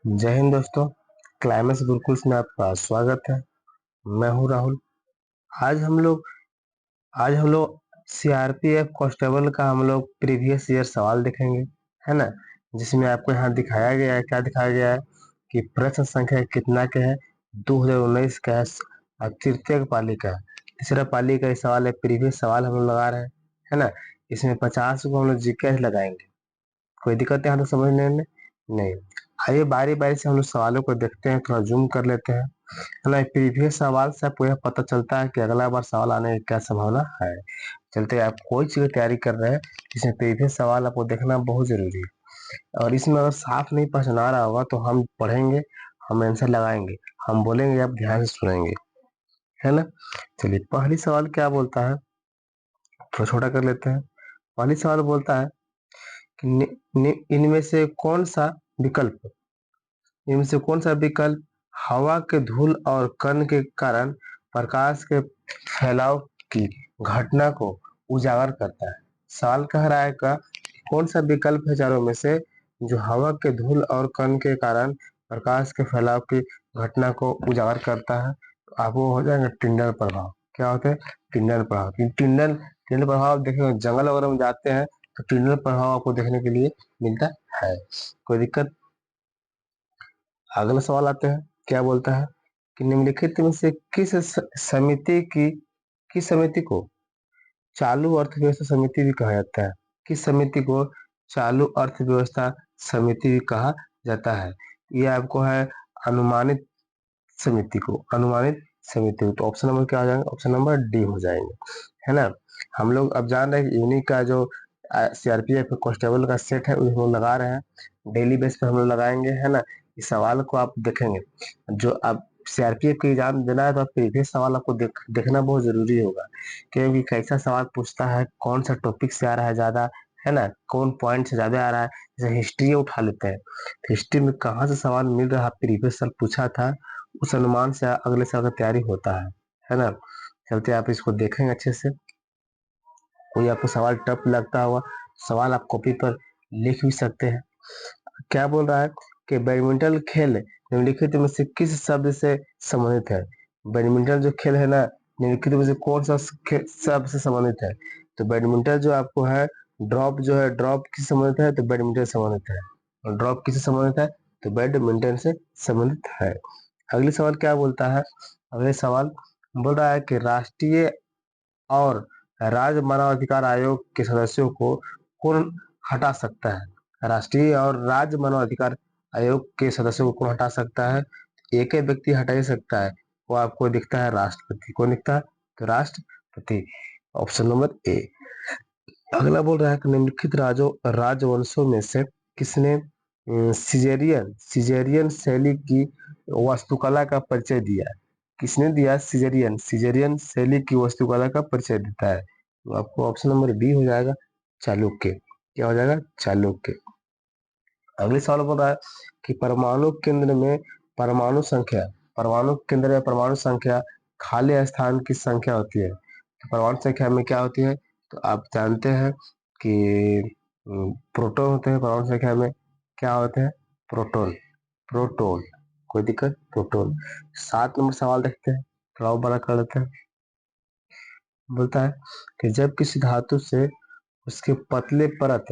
जय हिंद दोस्तों। क्लाइमेक्स गुरुकुल्स में आपका स्वागत है। मैं हूं राहुल। आज हम लोग आज हम लोग सीआरपीएफ कांस्टेबल का हम लोग प्रीवियस ईयर सवाल देखेंगे, है ना। जिसमें आपको यहाँ दिखाया गया है, क्या दिखाया गया है कि प्रश्न संख्या कितना के है, 2019 का है, तृतीय पाली का है, तीसरा पाली का ये सवाल है। प्रीवियस सवाल हम लोग लगा रहे हैं, है ना। इसमें 50 को हम लोग जीके लगाएंगे। कोई दिक्कत है यहाँ तक समझने में? नहीं। आइए बारी बारी से हम लोग सवालों को देखते हैं, थोड़ा जूम कर लेते हैं, है ना। प्रीवियस सवाल से आपको यह पता चलता है कि अगला बार सवाल आने की क्या संभावना है। चलते आप कोई चीज की तैयारी कर रहे हैं, इसमें प्रीवियस सवाल आपको देखना बहुत जरूरी है। और इसमें अगर साफ नहीं पसंद आ रहा होगा तो हम पढ़ेंगे, हम आंसर लगाएंगे, हम बोलेंगे, आप ध्यान से सुनेंगे, है ना। चलिए पहली सवाल क्या बोलता है, थोड़ा छोटा कर लेते हैं। पहली सवाल बोलता है कि इनमें से कौन सा विकल्प इनमें से कौन सा विकल्प हवा के धूल और कण के कारण प्रकाश के फैलाव की घटना को उजागर करता है। सवाल कह रहा है का कौन सा विकल्प है चारों में से जो हवा के धूल और कण के कारण प्रकाश के फैलाव की घटना को उजागर करता है। तो आपको हो जाएगा टिंडल प्रभाव। क्या होता है? टिंडल प्रभाव। टिंडल टिंडल प्रभाव देखेंगे, जंगल वगैरह में जाते हैं तो टिंडल प्रभाव आपको देखने के लिए मिलता है। कोई दिक्कत? अगला सवाल आते हैं, क्या बोलता है कि निम्नलिखित में से किस समिति को चालू अर्थव्यवस्था समिति भी कहा जाता है? किस समिति को चालू अर्थव्यवस्था समिति भी कहा जाता है? ये आपको है अनुमानित समिति को तो ऑप्शन नंबर क्या हो जाएगा? ऑप्शन नंबर डी हो जाएंगे, है ना। हम लोग अब जान रहे हैं कि यूनिक का जो सीआरपीएफ कांस्टेबल का सेट है, हम लोग लगा रहे हैं, डेली बेस पे हम लोग लगाएंगे, है ना। इस सवाल को आप देखेंगे, जो आप सीआरपीएफ की एग्जाम देना है तो प्रीवियस सवाल आपको देखना बहुत जरूरी होगा, क्योंकि कैसा सवाल पूछता है, कौन सा टॉपिक से आ रहा है ज्यादा, है ना, कौन पॉइंट से ज्यादा आ रहा है। जैसे हिस्ट्री उठा लेते हैं, हिस्ट्री में कहाँ से सवाल मिल रहा है, प्रीवियस साल पूछा था, उस अनुमान से अगले साल का तैयारी होता है ना। चलते आप इसको देखेंगे अच्छे से। कोई आपको सवाल टफ लगता होगा, सवाल आप कॉपी पर लिख भी सकते हैं। क्या बोल रहा है कि बैडमिंटन खेल निम्नलिखित में से किस शब्द से संबंधित है? बैडमिंटन जो खेल है ना, निम्नलिखित में से कौन सा शब्द से संबंधित है? तो बैडमिंटन जो आपको है, ड्रॉप जो है, ड्रॉप किससे संबंधित है? तो बैडमिंटन से संबंधित है। और ड्रॉप किससे संबंधित है? तो बैडमिंटन से संबंधित है। अगले सवाल क्या बोलता है? अगले सवाल बोल रहा है कि राष्ट्रीय और राज्य मानवाधिकार आयोग के सदस्यों को कौन हटा सकता है? राष्ट्रीय और राज्य मानवाधिकार आयोग के सदस्यों को कौन हटा सकता है? एक ही व्यक्ति हटा ही सकता है, वो आपको दिखता है राष्ट्रपति। कौन दिखता है? तो राष्ट्रपति। Option number A. अगला बोल रहा है कि निम्नलिखित राजवंशों में से किसने सिजेरियन शैली की वास्तुकला का परिचय दिया? किसने दिया? सिजेरियन शैली की वास्तुकला का परिचय देता है। तो आपको ऑप्शन नंबर बी हो जाएगा, चालुक्य। क्या हो जाएगा? चालुक्य। अगले सवाल बोल रहा है कि परमाणु केंद्र में परमाणु संख्या खाली स्थान की संख्या होती है। तो परमाणु संख्या में क्या होती है? तो आप जानते हैं कि प्रोटॉन होते हैं परमाणु संख्या में। क्या होते हैं? प्रोटॉन। प्रोटॉन। कोई दिक्कत? प्रोटॉन। 7 नंबर सवाल देखते हैं, थोड़ा और बड़ा कर लेते हैं। बोलता है कि जब किसी धातु से उसके पतले परत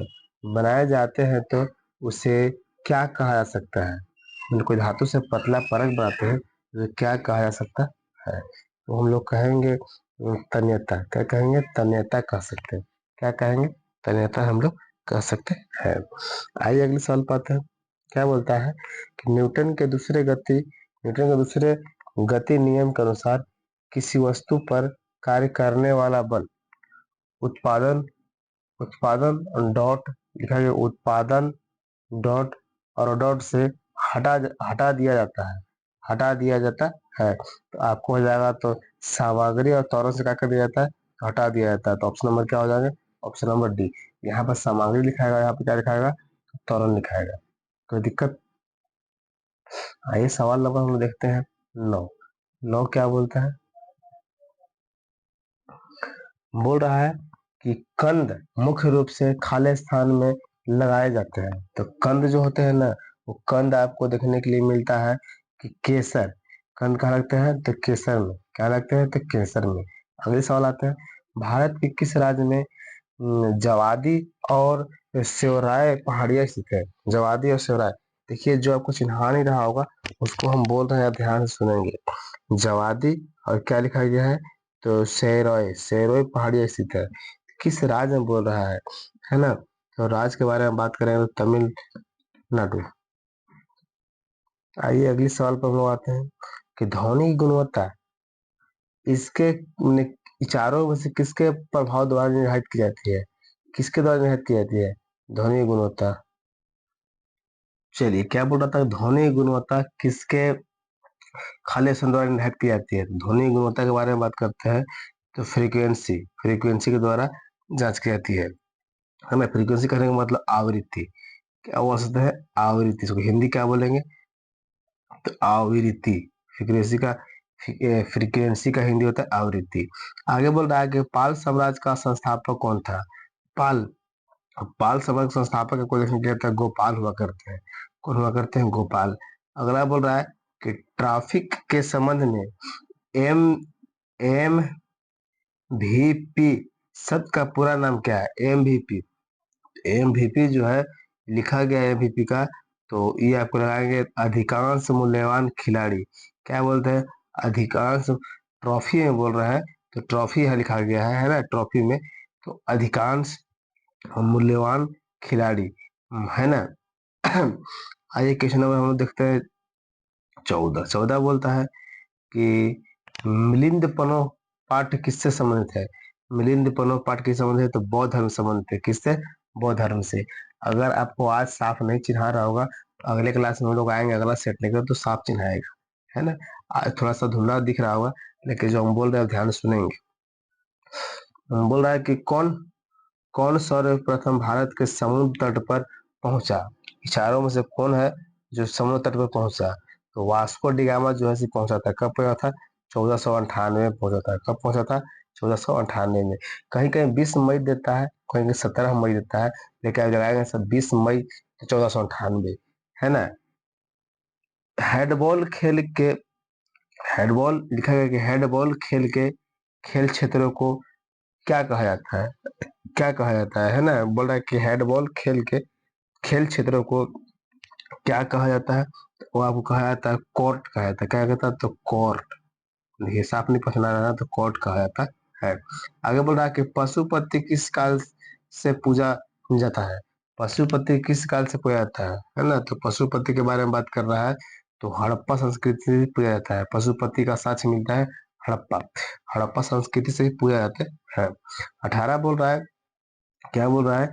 बनाए जाते हैं तो उसे क्या कहा जा सकता है? मतलब कोई धातु से पतला परत बनाते हैं तो क्या कहा जा सकता है? तो हम लोग कहेंगे तन्यता। क्या कहेंगे? तन्यता कह सकते हैं। क्या कहेंगे? तन्यता हम लोग कह सकते हैं। आइए अगले सवाल पर आते हैं। क्या बोलता है कि न्यूटन के दूसरे गति नियम के अनुसार किसी वस्तु पर कार्य करने वाला बल उत्पादन उत्पादन डॉट लिखा गया, उत्पादन डॉट और डॉट से हटा हटा दिया जाता है। हटा दिया जाता है। तो आपको हो जाएगा, तो सामग्री और त्वरण से क्या कर दिया जाता है? तो हटा दिया जाता है। तो ऑप्शन नंबर क्या हो जाएगा? Option number D. यहाँ पर सामग्री लिखाएगा, यहाँ पे क्या लिखाएगा? त्वरण लिखाएगा। कोई दिक्कत? आइए सवाल नंबर हम लोग देखते हैं 9। 9 क्या बोलता है? बोल रहा है कि कंद मुख्य रूप से खाली स्थान में लगाए जाते हैं। तो कंद जो होते हैं ना, वो कंद आपको देखने के लिए मिलता है कि केसर। कंद कहाँ लगते हैं? तो केसर में। क्या लगते हैं? तो केसर में। अगले सवाल आते हैं, भारत के किस राज्य में जवादी और सेवराय पहाड़ियां स्थित है? जवादी और सेवराय। देखिए, जो आपको चिन्हा नहीं रहा होगा उसको हम बोल रहे हैं, आप ध्यान से सुनेंगे। जवादी और क्या लिखा गया है? तो सेरोय, सेरोय पहाड़ियां स्थित है। किस राज्य में बोल रहा है ना? तो राज्य के बारे में बात करें तो तमिलनाडु। आइए अगले सवाल पर हम लोग आते हैं कि ध्वनि की गुणवत्ता इसके चारों में से किसके प्रभाव द्वारा निर्धारित की जाती है? किसके द्वारा निर्धारित की जाती है ध्वनि की गुणवत्ता? चलिए, क्या बोल रहा था? ध्वनि की गुणवत्ता किसके खाली द्वारा निर्धारित की जाती है? ध्वनि की गुणवत्ता के बारे में बात करते हैं तो फ्रीक्वेंसी, फ्रीक्वेंसी के द्वारा जांच की जाती है। हमें फ्रीक्वेंसी कहने का मतलब आवृत्ति। क्या बोल सकते हैं? आवृत्ति। इसको हिंदी क्या बोलेंगे? तो आवृत्ति। फ्रीक्वेंसी का फ्रीक्वेंसी का हिंदी होता है आवृत्ति। आगे बोल रहा है कि पाल साम्राज्य का संस्थापक कौन था? पाल। पाल साम्राज्य के संस्थापक को देखने के लिए तो गोपाल हुआ करते हैं। कौन हुआ करते हैं? गोपाल। अगला बोल रहा है कि ट्रैफिक के संबंध में एम एम वी पी शब्द का पूरा नाम क्या है? MVP। MVP जो है लिखा गया MVP का, तो ये आपको लगाएंगे अधिकांश मूल्यवान खिलाड़ी। क्या बोलते हैं? अधिकांश। ट्रॉफी में बोल रहा है तो ट्रॉफी है लिखा गया है ना? ट्रॉफी में तो अधिकांश मूल्यवान खिलाड़ी, है ना? आइए क्वेश्चन नंबर हम लोग देखते हैं 14। 14 बोलता है कि मिलिंद पनो पाठ किससे संबंधित है? मिलिंद पनो पाठ किससे संबंधित है? तो बौद्ध धर्म से संबंधित है। किससे? बौद्ध धर्म से। अगर आपको आज साफ नहीं चिन्हा रहा होगा तो अगले क्लास में हम लोग आएंगे अगला सेट लेकर तो साफ चिन्हाएगा, है ना? आज थोड़ा सा धुंधला दिख रहा होगा लेकिन जो हम बोल रहे हैं ध्यान से सुनेंगे। हम बोल रहा है कि कौन कौन सर्वप्रथम भारत के समुद्र तट पर पहुंचा? चारों में से कौन है जो समुद्र तट पर पहुंचा? तो वास्को डिगामा जो है पहुंचा था। कब पहुंचा था? 1498 में पहुंचा था। कब पहुंचा था? 1498 में। कहीं कहीं 20 मई देता है, कहीं कहीं 17 मई देता है, लेकिन अगर आएंगे सब 20 मई तो 1498, है ना? हैंडबॉल खेल के हैंडबॉल लिखा गया कि हैंडबॉल खेल के खेल क्षेत्रों को क्या कहा जाता है? क्या कहा जाता है ना? बोल रहा है कि हैंडबॉल खेल के खेल क्षेत्रों को क्या कहा जाता है? तो वो आपको कहा जाता है कोर्ट कहा जाता है। क्या कहता है? तो कोर्ट। देखिए, साफ नहीं पसंद आ रहा है तो कोर्ट कहा जाता है। आगे बोल रहा है कि पशुपति किस काल से पूजा जाता है? पशुपति किस काल से पूजा जाता है ना? तो पशुपति के बारे में बात कर रहा है तो हड़प्पा संस्कृति से पूजा जाता है। पशुपति का साक्ष्य मिलता है हड़प्पा। हड़प्पा संस्कृति से ही पूजा जाते हैं। 18 बोल रहा है, क्या बोल रहा है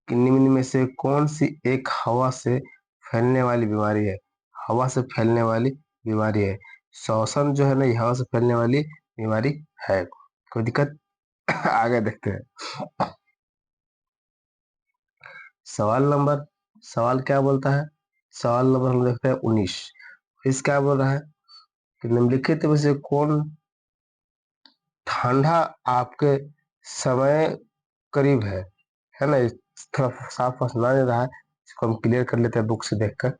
कि निम्न में से कौन सी एक हवा से फैलने वाली बीमारी है? हवा से फैलने वाली बीमारी है। श्वसन जो है ना, ये हवा से फैलने वाली बीमारी है। कोई दिक्कत? आगे देखते हैं। सवाल नंबर सवाल क्या बोलता है? सवाल नंबर हम देखते हैं 19। इस क्या बोल रहा है कि निम्नलिखित में से कौन ठंडा आपके समय करीब है ना? इस थोड़ा साफ समझ नहीं रहा है, इसको हम क्लियर कर लेते हैं बुक से देखकर।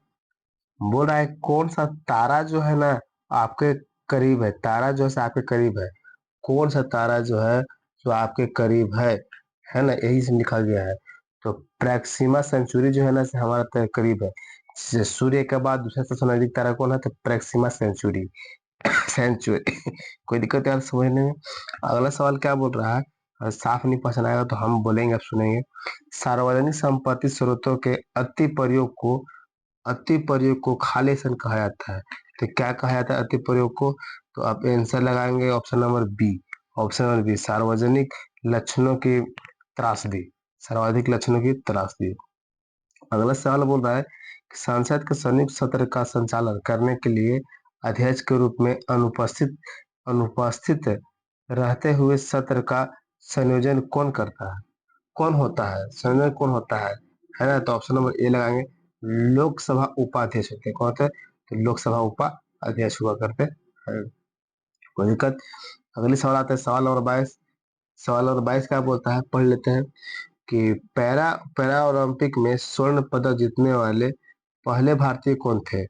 बोल रहा है कौन सा तारा जो है ना आपके करीब है? तारा जो है आपके करीब है। कौन सा तारा जो है जो आपके करीब है ना? यही से लिखा गया है। तो प्रैक्सिमा सेंचुरी जो है ना हमारा करीब है। सूर्य के बाद दूसरा सबसे नजदीक तारा कौन है? तो प्रैक्सिमा सेंचुरी। सेंचुरी। कोई दिक्कत यार समझने में? अगला सवाल क्या बोल रहा है? अगर साफ नहीं पसंद आएगा तो हम बोलेंगे, आप सुनेंगे। सार्वजनिक संपत्ति स्रोतों के अति प्रयोग को खालिस्तान कहा जाता है। तो क्या कहा जाता है अति प्रयोग को? तो आप आंसर लगाएंगे option number b. Option number b, सार्वजनिक लक्षणों की त्रासदी। सार्वजनिक लक्षणों की त्रासदी। अगला सवाल बोल रहा है कि संसद के संयुक्त सत्र का संचालन करने के लिए अध्यक्ष के रूप में अनुपस्थित रहते हुए सत्र का संयोजन कौन करता है? कौन होता है संयोजन? कौन होता है ना? तो ऑप्शन नंबर ए लगाएंगे, लोकसभा उपाध्यक्ष होते हैं। कौन होते हैं? तो लोकसभा उपाध्यक्ष हुआ करते हैं। कोई दिक्कत? अगली सवाल आता है सवाल नंबर 22। सवाल नंबर 22 क्या बोलता है, पढ़ लेते हैं कि पैरा पैरा ओलंपिक में स्वर्ण पदक जीतने वाले पहले भारतीय कौन थे?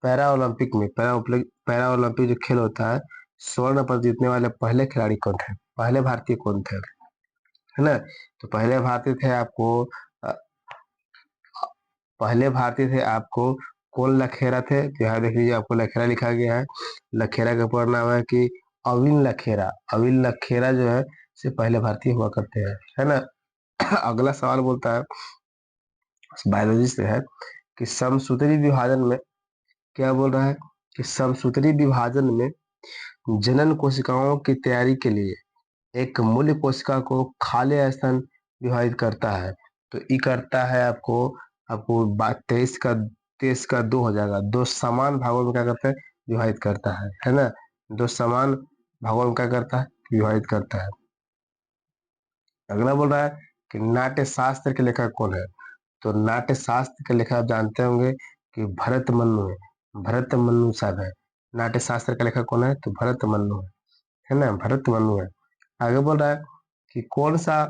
पैरा ओलंपिक में, पैरा ओलंपिक जो खेल होता है, स्वर्ण पदक जीतने वाले पहले खिलाड़ी कौन थे? पहले भारतीय कौन थे, है ना? तो पहले भारतीय थे आपको अ, पहले भारतीय थे आपको कौन लखेरा थे? तो यहाँ देख लीजिए, आपको लखेरा लिखा गया है। लखेरा का पूरा नाम है कि अविन लखेरा। अविन लखेरा जो है से पहले भारतीय हुआ करते हैं, है ना? अगला सवाल बोलता है, बायोलॉजी से है, कि समसूत्री विभाजन में, क्या बोल रहा है कि समसूत्री विभाजन में जनन कोशिकाओं की तैयारी के लिए एक मूल कोशिका को खाली स्थान विभाजित करता है। तो ई करता है आपको आपको बात 23 का 2 हो जाएगा। दो समान भागों में क्या करता है? विभाजित करता है ना? दो समान भागों में क्या करता है? विभाजित करता है। अगला बोल रहा है कि नाट्य शास्त्र के लेखक कौन है? तो नाट्य शास्त्र के लेखक आप जानते होंगे कि भरत मन्नु है। भरत मन्नु साहब है। नाट्य शास्त्र का लेखक कौन है? तो भरत मन्नु है ना? भरत मन्नु है। आगे बोल रहा है कि कौन सा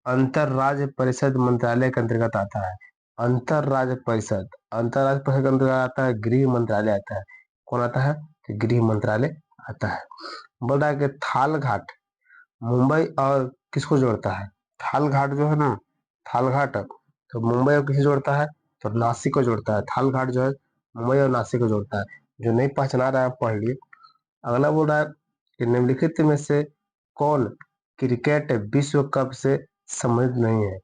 अंतर राज्य परिषद मंत्रालय के अंतर्गत आता है? अंतर राज्य परिषद के अंतर्गत आता है गृह मंत्रालय आता है। कौन आता है? तो गृह मंत्रालय आता है। बोल रहा है कि थाल घाट मुंबई और किसको जोड़ता है? थाल घाट जो है ना, थाल घाट तो मुंबई और किसे जोड़ता है? तो नासिक को जोड़ता है। थाल घाट जो है मुंबई और नासिक को जोड़ता है। जो नहीं पहचाना रहा है आप पढ़ लिए। अगला बोल रहा है कि निम्नलिखित में से कौन क्रिकेट विश्व कप से संबंधित नहीं है?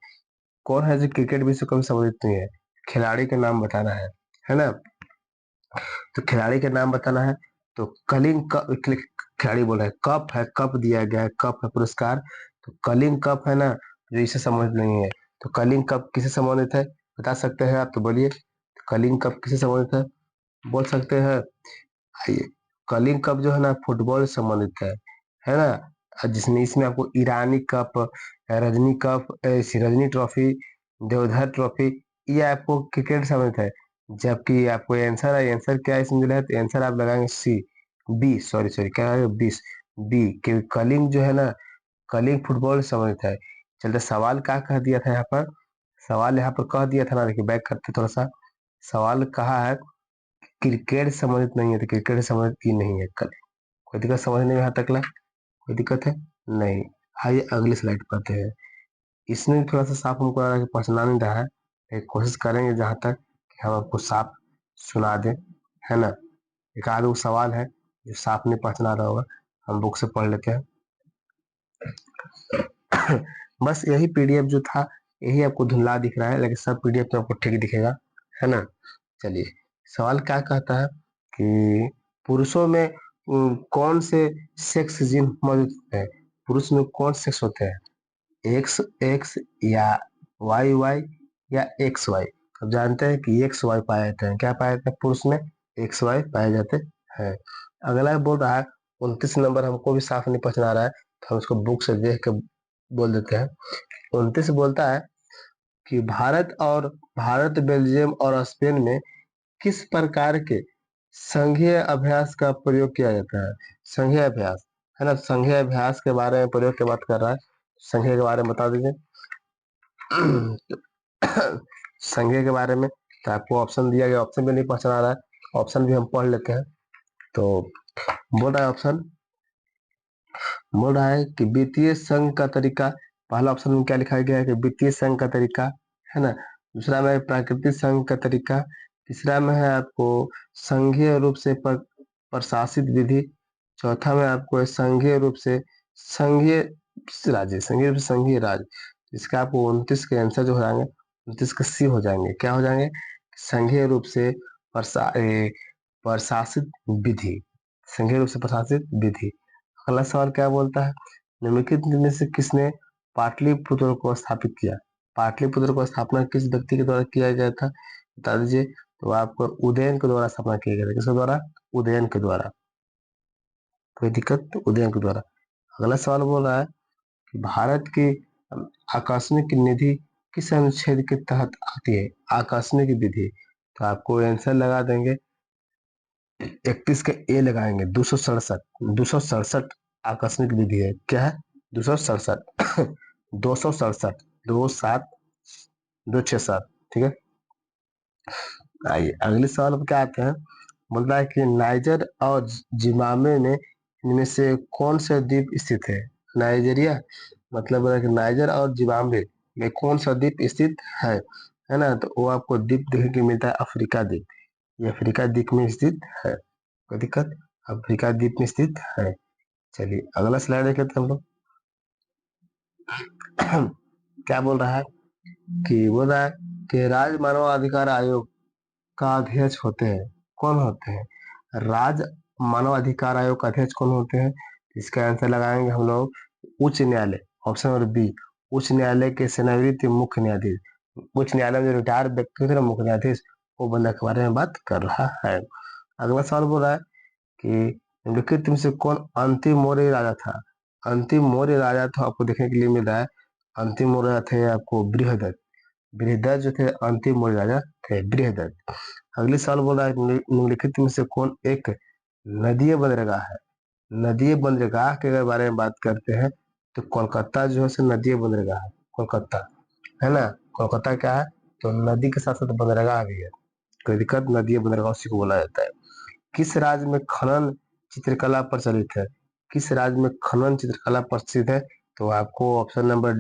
कौन है जो क्रिकेट विश्व कप से संबंधित नहीं है? खिलाड़ी के नाम बताना है ना? तो खिलाड़ी के नाम बताना है। तो कलिंग कप, खिलाड़ी बोल रहे हैं, कप है, कप दिया गया है, कप है पुरस्कार। तो कलिंग कप है ना, जो इसे संबंधित नहीं है। तो कलिंग कप किसे संबंधित है? बता सकते हैं आप? तो बोलिए, कलिंग कप किसे संबंधित है? बोल सकते हैं? आइए, कलिंग कप जो है ना, फुटबॉल से संबंधित है ना? जिसमें इसमें आपको ईरानी कप, रजनी कप, रजनी ट्रॉफी, देवधर ट्रॉफी, ये आपको क्रिकेट से संबंधित है। जबकि आपको आंसर है, आंसर क्या इसमें मिला है? तो आंसर आप लगाएंगे सी, बी, सॉरी सॉरी, क्या है? बीस, बी, क्योंकि कलिंग जो है ना, कलिंग फुटबॉल से संबंधित है। चलते सवाल क्या कह दिया था यहाँ पर? सवाल यहाँ पर कह दिया था ना, देखिए बैक करते थोड़ा सा। सवाल कहा है क्रिकेट से संबंधित नहीं है, तो क्रिकेट से संबंधित ही नहीं है। कोई दिक्कत समझने में यहाँ तक ला? कोई दिक्कत है? नहीं। आइए अगली स्लाइड पर आते हैं। इसमें थोड़ा सा साफ हमको लग रहा है कि पहुंचना नहीं रहा है, लेकिन कोशिश करेंगे जहां तक कि हम आपको साफ सुना दें, है ना? एक आध वो सवाल है जो साफ नहीं पहुंचना रहा होगा, हम बुक से पढ़ लेते हैं। बस यही पीडीएफ जो था, यही आपको धुंधला दिख रहा है, लेकिन सब पीडीएफ में आपको ठीक दिखेगा, है ना? चलिए, सवाल क्या कहता है कि पुरुषों में कौन से सेक्स जीन मौजूद होते हैं? पुरुष में कौन सेक्स होते हैं? एक्स एक्स या वाई वाई या एक्स वाई? अब जानते हैं कि एक्स वाई पाए जाते हैं। क्या पाए जाते हैं पुरुष में? एक्स वाई पाए जाते हैं। अगला बोल रहा है 29 नंबर, हमको भी साफ नहीं पहचाना रहा है, तो हम उसको बुक से देख के बोल देते हैं। 29 बोलता है कि भारत, बेल्जियम और स्पेन में किस प्रकार के संघीय अभ्यास का प्रयोग किया जाता है? संघीय अभ्यास, है ना? संघीय अभ्यास के बारे में प्रयोग की बात कर रहा है। संघीय के बारे में बता दीजिए। संघीय के बारे में तो आपको ऑप्शन दिया गया, ऑप्शन भी नहीं पहचाना रहा है, ऑप्शन भी हम पढ़ लेते हैं। तो बोल रहा है ऑप्शन, बोल रहा है कि वित्तीय संघ का तरीका। पहला ऑप्शन में क्या लिखा गया है? कि वित्तीय संघ का तरीका, है ना? दूसरा में प्राकृतिक संघ का तरीका। तीसरा में है आपको संघीय रूप से प्रशासित विधि। चौथा में आपको है संघीय रूप से संघीय राज्य, संघीय रूप से संघीय राज्य। इसका आपको 29 के आंसर जो हो जाएंगे, 29 के सी हो जाएंगे। क्या हो जाएंगे? संघीय रूप से प्रशासित विधि, संघीय रूप से प्रशासित विधि। अगला सवाल क्या बोलता है? निम्नलिखित में से किसने पाटलिपुत्र को स्थापित किया? पाटलिपुत्र को स्थापना किस व्यक्ति के द्वारा किया गया था? बता दीजिए। तो आपको उदयन के द्वारा स्थापना किया गया था। किसके द्वारा? उदयन के द्वारा। कोई दिक्कत? तो उदयन के द्वारा। अगला सवाल बोल रहा है कि भारत की आकस्मिक निधि किस अनुच्छेद के तहत आती है? आकस्मिक विधि, तो आपको आंसर लगा देंगे 31 के ए लगाएंगे, 267 आकस्मिक विधि है। क्या है? 267 267 27 267, ठीक है। आइए अगले सवाल पर क्या आते हैं। बोलता है कि नाइजर और जिम्बाब्वे में इनमें से कौन सा द्वीप स्थित है। नाइजीरिया मतलब है कि नाइजर और जिम्बाब्वे में कौन सा द्वीप स्थित है ना। तो वो आपको द्वीप देखने को मिलता है अफ्रीका द्वीप। ये अफ्रीका द्वीप में स्थित है। कोई दिक्कत, अफ्रीका द्वीप में स्थित है। चलिए अगला स्लाइड देख लेते हैं हम लोग। क्या बोल रहा है कि बोल रहा है कि राज्य मानवाधिकार आयोग का अध्यक्ष होते हैं। कौन होते हैं राज्य मानवाधिकार आयोग का अध्यक्ष कौन होते हैं। इसका आंसर लगाएंगे हम लोग उच्च न्यायालय। ऑप्शन नंबर बी, उच्च न्यायालय के सेवानिवृत्त मुख्य न्यायाधीश। उच्च न्यायालय में जो रिटायर व्यक्ति होते हैं ना मुख्य न्यायाधीश, वो बंदा के बारे में बात कर रहा है। अगला सवाल बोल रहा है कि निम्नलिखित में से कौन अंतिम मौर्य राजा था। अंतिम मौर्य राजा तो आपको देखने के लिए मिल रहा है। अंतिम मौर्य थे आपको बृहदत्त। बृहदत्त जो थे अंतिम मौर्य राजा थे, बृहदत्त। अगले सवाल बोल रहा है निम्नलिखित में से कौन एक नदीय बंदरगाह है। नदीय बंदरगाह के अगर बारे में बात करते हैं तो कोलकाता जो है सो नदीय बंदरगाह है। कोलकाता है ना, कोलकाता क्या है तो नदी के साथ साथ बंदरगाह भी है। कोई दिक्कत, नदीय बंदरगाह उसी को बोला जाता है। किस राज्य में खनन चित्रकला प्रचलित है। किस राज्य में खनन चित्रकला प्रसिद्ध है। तो आपको ऑप्शन नंबर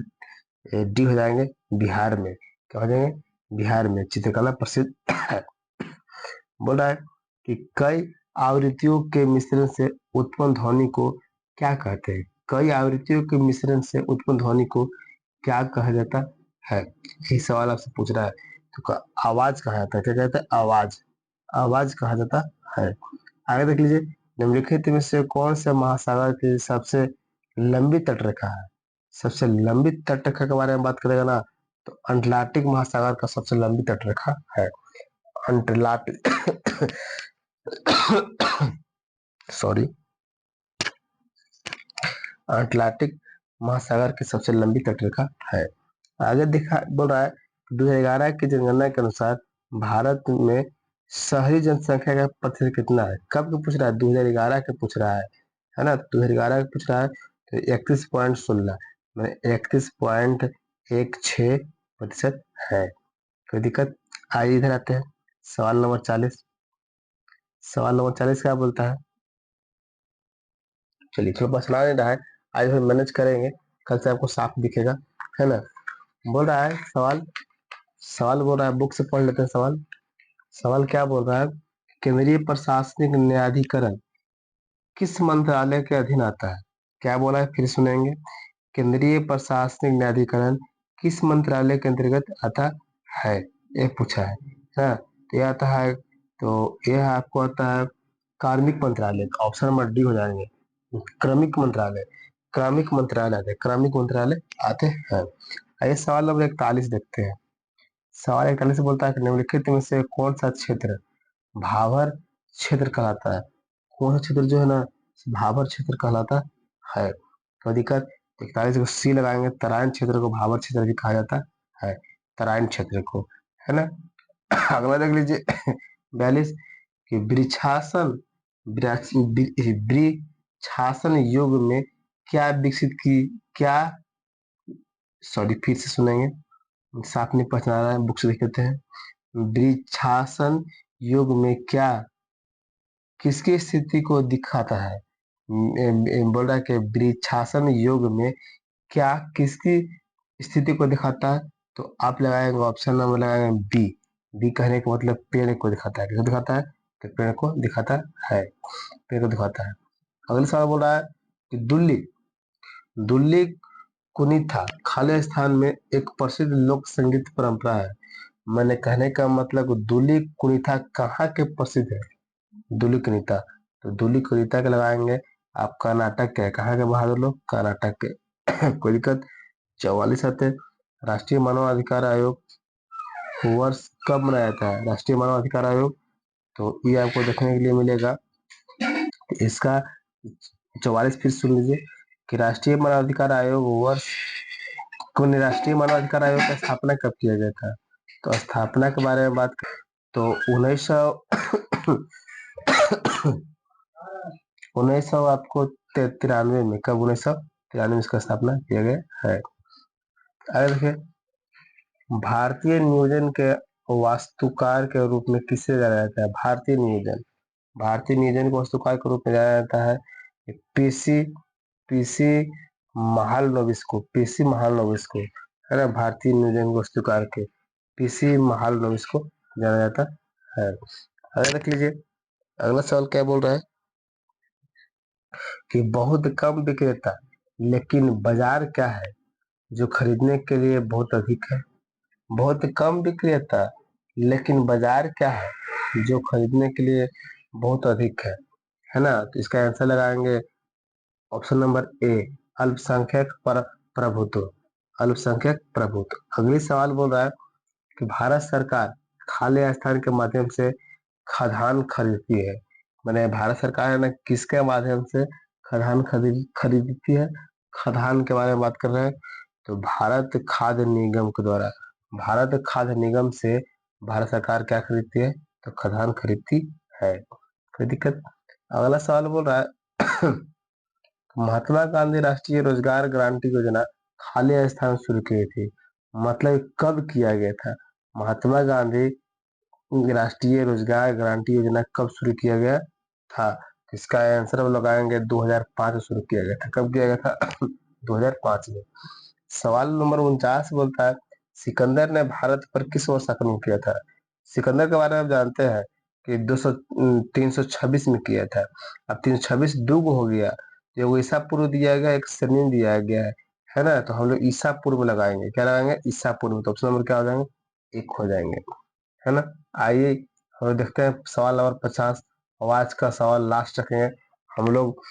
डी हो जाएंगे, बिहार में। क्या हो जाएंगे, बिहार में चित्रकला प्रसिद्ध है। बोल रहा है कि कई आवृत्तियों के मिश्रण से उत्पन्न ध्वनि को क्या कहते हैं। कई आवृत्तियों के मिश्रण से उत्पन्न ध्वनि को क्या कहा जाता है। ये सवाल आपसे पूछ रहा है। तो आवाज कहा जाता है। क्या कहता है, आवाज। आवाज कहा जाता है। आगे देख लीजिए, निम्नलिखित में से कौन से महासागर की सबसे लंबी तटरेखा है। सबसे लंबी तटरेखा के बारे में बात करेगा ना तो अंटार्कटिक महासागर का सबसे लंबी तटरेखा है अंटार्कटिक। सॉरी, अटलांटिक महासागर की सबसे लंबी तटरेखा है। आगे दिखा बोल रहा है 2011 की जनगणना के अनुसार भारत में शहरी जनसंख्या का प्रतिशत कितना है। कब के पूछ रहा है, 2011 के पूछ रहा है ना। 2011 के पूछ रहा है तो 31.16 मैंने 31.16% है। कोई दिक्कत। आइए इधर आते हैं सवाल नंबर 40। सवाल नंबर 40 क्या बोलता है। चलिए थोड़ा पसना नहीं रहा है, आज फिर मैनेज करेंगे, कल से आपको साफ दिखेगा, है ना। बोल रहा है सवाल, सवाल बोल रहा है, बुक से पढ़ लेते हैं सवाल। सवाल क्या बोल रहा है, केंद्रीय प्रशासनिक न्यायाधिकरण किस मंत्रालय के अधीन आता है। क्या बोला है फिर सुनेंगे। केंद्रीय प्रशासनिक न्यायाधिकरण किस मंत्रालय के अंतर्गत आता है, ये पूछा है। हाँ, तो यह आता है, तो यह आपको आता है कार्मिक मंत्रालय। ऑप्शन नंबर डी हो जाएंगे, क्रमिक मंत्रालय। क्रमिक मंत्रालय आते, क्रमिक मंत्रालय आते हैं। आइए सवाल नंबर 41 देखते हैं। सवाल 41 बोलता है कि निम्नलिखित में से कौन सा क्षेत्र भाबर क्षेत्र कहलाता है। कौन सा क्षेत्र जो है ना भाबर क्षेत्र कहलाता है। तो दिक्कत, 41 को सी लगाएंगे, तराइन क्षेत्र को भाबर क्षेत्र भी कहा जाता है, तराइन क्षेत्र को, है ना। अगला देख लीजिए 42 कि वृक्षासन युग में क्या विकसित की, क्या, सॉरी फिर से सुनेंगे, साफ नहीं पहचान रहा है, बुक से देख लेते हैं। वृक्षासन युग में क्या किसकी स्थिति को दिखाता है। बोल रहा है कि वृक्षासन युग में क्या किसकी स्थिति को दिखाता है। तो आप लगाएंगे ऑप्शन नंबर लगाएंगे बी। बी कहने का मतलब पेड़ को दिखाता है। किसको दिखाता है, तो पेड़ को दिखाता है, पेड़ को दिखाता है। अगले सवाल बोल रहा है कि दुल्ली दुल्ली कुनीथा खाली स्थान में एक प्रसिद्ध लोक संगीत परंपरा है। मैंने कहने का मतलब दुल्ली कुनीथा कहाँ के प्रसिद्ध है। दुल्ली कुनीता, तो दुल्ली कुनीता के लगाएंगे आप कर्नाटक के, कहाँ के बहादुर लोग, कर्नाटक के। कोई दिक्कत। 44 आते, राष्ट्रीय मानवाधिकार आयोग वर्ष कब मनाया जाता है। राष्ट्रीय मानवाधिकार आयोग, तो ये आपको देखने के लिए मिलेगा। इसका 44 फिर सुन लीजिए कि राष्ट्रीय मानवाधिकार आयोग वर्ष को, राष्ट्रीय मानवाधिकार आयोग का स्थापना कब किया गया था। तो स्थापना के बारे में बात करें तो 1900 आपको 93 में, कब 1993 में इसका स्थापना किया गया है। आगे देखिए, भारतीय नियोजन के वास्तुकार के रूप में किससे जाना जाता है? भारतीय नियोजन। भारतीय नियोजन को वास्तुकार के रूप में जाना जाता है पीसी पीसी महालनोबिस को। पीसी महालनोबिस को, है ना, भारतीय नियोजन वास्तुकार के पीसी महालनोबिस को जाना जाता है। अगर देख लीजिए अगला सवाल क्या बोल रहा है कि बहुत कम विक्रेता लेकिन बाजार क्या है जो खरीदने के लिए बहुत अधिक है? बहुत कम विक्रेता लेकिन बाजार क्या है जो खरीदने के लिए बहुत अधिक है ना? तो इसका आंसर लगाएंगे ऑप्शन नंबर ए, अल्पसंख्यक प्रभुत्व। अल्पसंख्यक प्रभुत्व। अगली सवाल बोल रहा है कि भारत सरकार खाली स्थान के माध्यम से खदान खरीदती है। मैंने भारत सरकार है ना किसके माध्यम से खदान खरीदती है? खदान के बारे में बात कर रहे हैं तो भारत खाद्य निगम के द्वारा। भारत खाद्य निगम से भारत सरकार क्या खरीदती है? तो खदान खरीदती है। कोई दिक्कत? अगला सवाल बोल रहा है महात्मा गांधी राष्ट्रीय रोजगार गारंटी योजना खाली स्थान शुरू की थी, मतलब कब किया गया था? महात्मा गांधी राष्ट्रीय रोजगार गारंटी योजना कब शुरू किया गया था? इसका आंसर हम लगाएंगे 2005 में शुरू किया गया था। कब किया गया था? 2005 में। सवाल नंबर 49 बोलता है सिकंदर ने भारत पर किस वर्ष आक्रमण किया था? सिकंदर के बारे में आप जानते हैं कि 326 में किया था। अब 326 दुगुना हो गया, जो ईसा पूर्व दिया गया, एक श्रेणी दिया गया है ना, तो हम लोग ईसा पूर्व लगाएंगे। क्या लगाएंगे? ईसा पूर्व। तो ऑप्शन नंबर क्या हो जाएंगे? एक हो जाएंगे, है ना। आइए हम देखते हैं सवाल नंबर 50। आज का सवाल लास्ट रखेंगे हम लोग।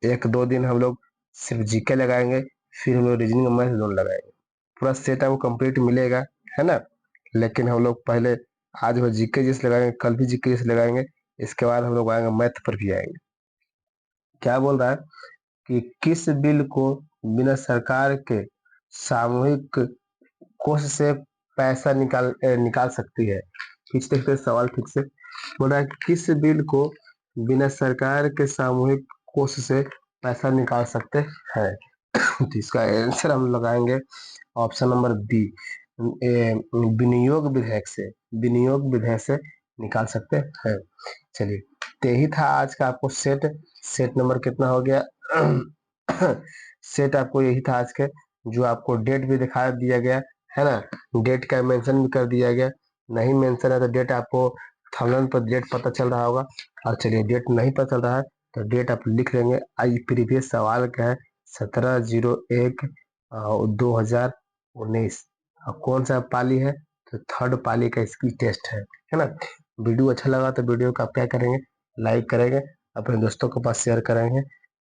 एक दो दिन हम लोग सिर्फ जीके लगाएंगे, फिर हम लोग रीजनिंग मैथ दोनों लगाएंगे। पूरा सेट आपको कंप्लीट मिलेगा, है ना। लेकिन हम लोग पहले आज वो जीके जिस लगाएंगे, कल भी जीके जिस लगाएंगे, इसके बाद हम लोग आएंगे मैथ पर भी आएंगे। क्या बोल रहा है कि किस बिल को बिना सरकार के सामूहिक कोष से पैसा निकाल सकती है? खींच देखते हैं सवाल ठीक से। बोल रहा है कि किस बिल को बिना सरकार के सामूहिक कोष से पैसा निकाल सकते हैं? तो इसका आंसर हम लगाएंगे ऑप्शन नंबर बी, विनियोग विधेयक से। विनियोग विधेयक से निकाल सकते हैं। चलिए, तो यही था आज का आपको सेट। सेट नंबर कितना हो गया? सेट आपको यही था आज के, जो आपको डेट भी दिखा दिया गया है ना, डेट का मेंशन भी कर दिया गया। नहीं मेंशन है तो डेट आपको थंबनेल पर डेट पता चल रहा होगा। और चलिए, डेट नहीं पता चल रहा है तो डेट आप लिख लेंगे। आज प्रीवियस सवाल का है 17/01/2019। और कौन सा पाली है? तो थर्ड पाली का इसकी टेस्ट है ना। वीडियो अच्छा लगा तो वीडियो को आप क्या करेंगे? लाइक करेंगे, अपने दोस्तों के पास शेयर करेंगे।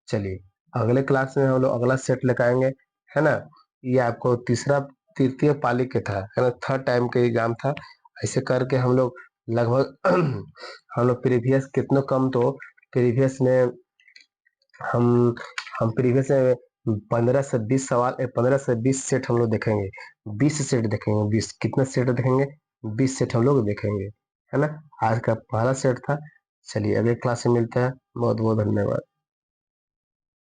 चलिए, अगले क्लास में हम लोग अगला सेट लेकर आएंगे, है ना। ये आपको तृतीय पाली के था, है ना, थर्ड टाइम के एग्जाम था। ऐसे करके हम लोग लगभग हम लोग प्रीवियस कितनों कम तो प्रीवियस में हम हम प्रीवियस में 15 से 20 सवाल 15 से 20 सेट हम लोग देखेंगे। 20 सेट देखेंगे। 20 कितना सेट देखेंगे? 20 सेट हम लोग देखेंगे, है ना। आज का पहला सेट था। चलिए, अगले क्लास में मिलते हैं। बहुत बहुत धन्यवाद।